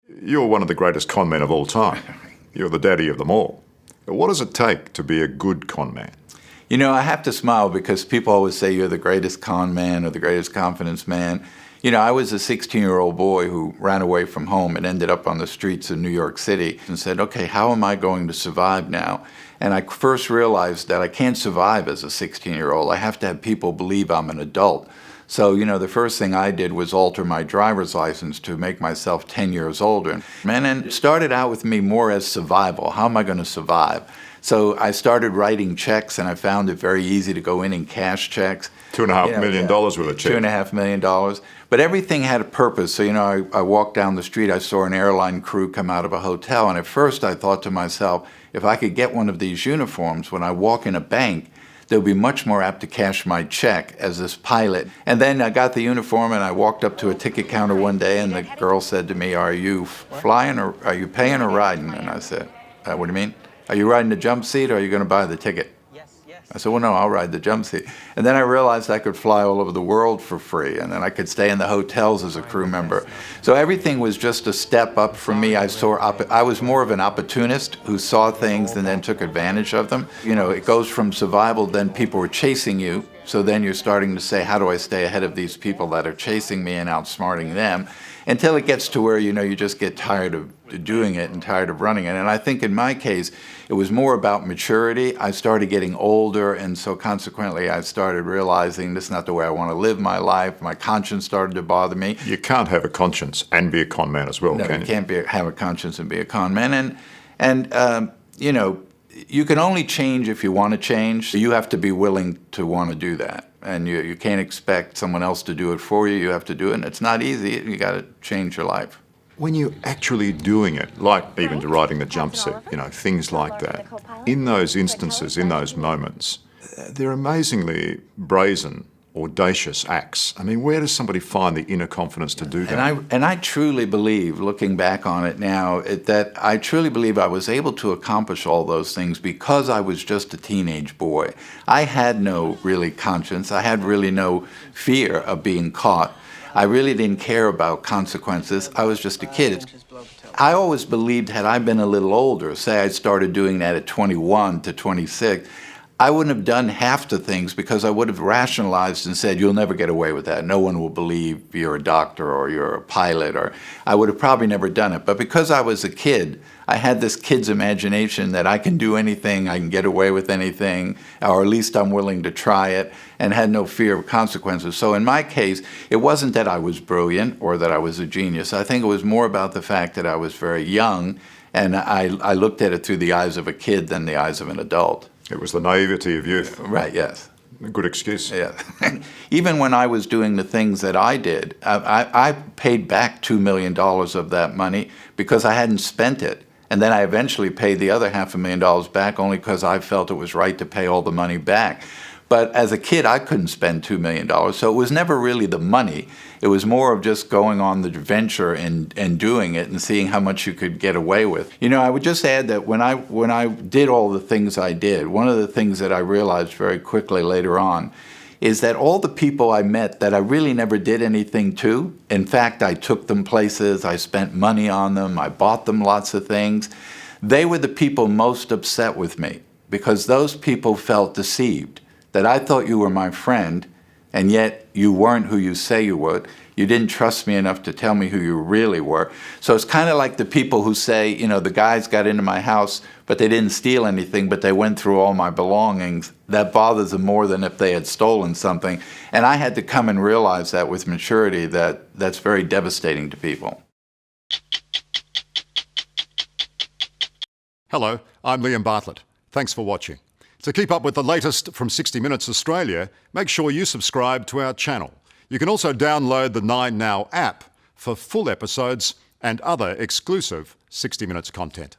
You're one of the greatest con men of all time. You're the daddy of them all. What does it take to be a good con man? You know, I have to smile because people always say you're the greatest con man or the greatest confidence man. You know, I was a 16-year-old boy who ran away from home and ended up on the streets of New York City and said, okay, how am I going to survive now? And I first realized that I can't survive as a 16-year-old. I have to have people believe I'm an adult. So, you know, the first thing I did was alter my driver's license to make myself 10 years older. And it started out with me more as survival. How am I going to survive? So I started writing checks, and I found it very easy to go in and cash checks. $2.5 million worth of checks. $2.5 million. But everything had a purpose. So, you know, I walked down the street, I saw an airline crew come out of a hotel, and at first I thought to myself, if I could get one of these uniforms, when I walk in a bank, they'll be much more apt to cash my check as this pilot. And then I got the uniform and I walked up to a ticket counter one day and the girl said to me, are you flying or are you paying or riding? And I said, what do you mean? Are you riding the jump seat or are you going to buy the ticket? I said, well, no, I'll ride the jump seat. And then I realized I could fly all over the world for free, and then I could stay in the hotels as a crew member. So everything was just a step up for me. I was more of an opportunist who saw things and then took advantage of them. You know, it goes from survival, then people were chasing you, so then you're starting to say, how do I stay ahead of these people that are chasing me and outsmarting them? Until it gets to where, you know, you just get tired of doing it and tired of running it. And I think in my case, it was more about maturity. I started getting older, and so consequently I started realizing this is not the way I want to live my life. My conscience started to bother me. You can't have a conscience and be a con man as well, no, can you? You can't have a conscience and be a con man. And you know, you can only change if you want to change. You have to be willing to want to do that. And you can't expect someone else to do it for you. You have to do it, and it's not easy. You got to change your life. When you're actually doing it, like even to riding the jump seat, you know, things like that, in those instances, in those moments, they're amazingly brazen, audacious acts. I mean, where does somebody find the inner confidence to do that? And I truly believe, looking back on it now, that I truly believe I was able to accomplish all those things because I was just a teenage boy. I had no really conscience. I had really no fear of being caught. I really didn't care about consequences. I was just a kid. I always believed had I been a little older, say I started doing that at 21 to 26, I wouldn't have done half the things because I would have rationalized and said, you'll never get away with that. No one will believe you're a doctor or you're a pilot, or I would have probably never done it. But because I was a kid, I had this kid's imagination that I can do anything, I can get away with anything, or at least I'm willing to try it, and had no fear of consequences. So in my case, it wasn't that I was brilliant or that I was a genius. I think it was more about the fact that I was very young, and I looked at it through the eyes of a kid than the eyes of an adult. It was the naivety of youth. Right, yes. A good excuse. Yeah. Even when I was doing the things that I did, I paid back $2 million of that money because I hadn't spent it. And then I eventually paid the other $500,000 back only because I felt it was right to pay all the money back. But as a kid, I couldn't spend $2 million. So it was never really the money. It was more of just going on the adventure and doing it and seeing how much you could get away with. You know, I would just add that when I did all the things I did, one of the things that I realized very quickly later on is that all the people I met that I really never did anything to, in fact, I took them places, I spent money on them, I bought them lots of things, they were the people most upset with me because those people felt deceived. That I thought you were my friend, and yet you weren't who you say you would. You didn't trust me enough to tell me who you really were. So it's kind of like the people who say, you know, the guys got into my house, but they didn't steal anything, but they went through all my belongings. That bothers them more than if they had stolen something. And I had to come and realize that with maturity, that's very devastating to people. Hello, I'm Liam Bartlett. Thanks for watching. To keep up with the latest from 60 Minutes Australia, make sure you subscribe to our channel. You can also download the 9Now app for full episodes and other exclusive 60 Minutes content.